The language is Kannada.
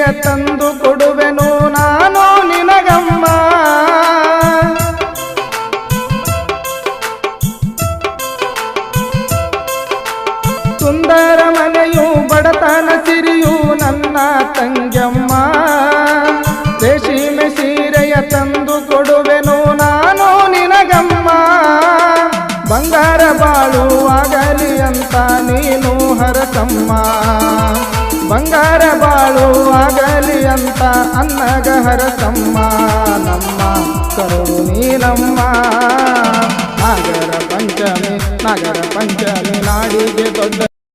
ಸೀರೆಯ ತಂದು ಕೊಡುವೆನು ನಾನು ನಿನಗಮ್ಮ. ಸುಂದರ ಮನೆಯು ಬಡತನ ಸಿರಿಯು ನನ್ನ ತಂಗಮ್ಮ. ರೇಷ್ಮೆ ಸೀರೆಯ ತಂದು ಕೊಡುವೆನು ನಾನು ನಿನಗಮ್ಮ. ಬಂಗಾರ ಬಾಳು ಆಗಲಿ ಅಂತ ನೀನು ಹರಸಮ್ಮ. ಬಂಗಾರ ಬಾಳು ಆಗಲಿ ಅಂತ ಅನ್ನಗ ಹರಸಮ್ಮ. ನಮ್ಮ ಕರುಳು ನೀನಮ್ಮ. ನಾಗರ ಪಂಚಮಿ ನಾಡಿಗೆ ದೊಡ್ಡ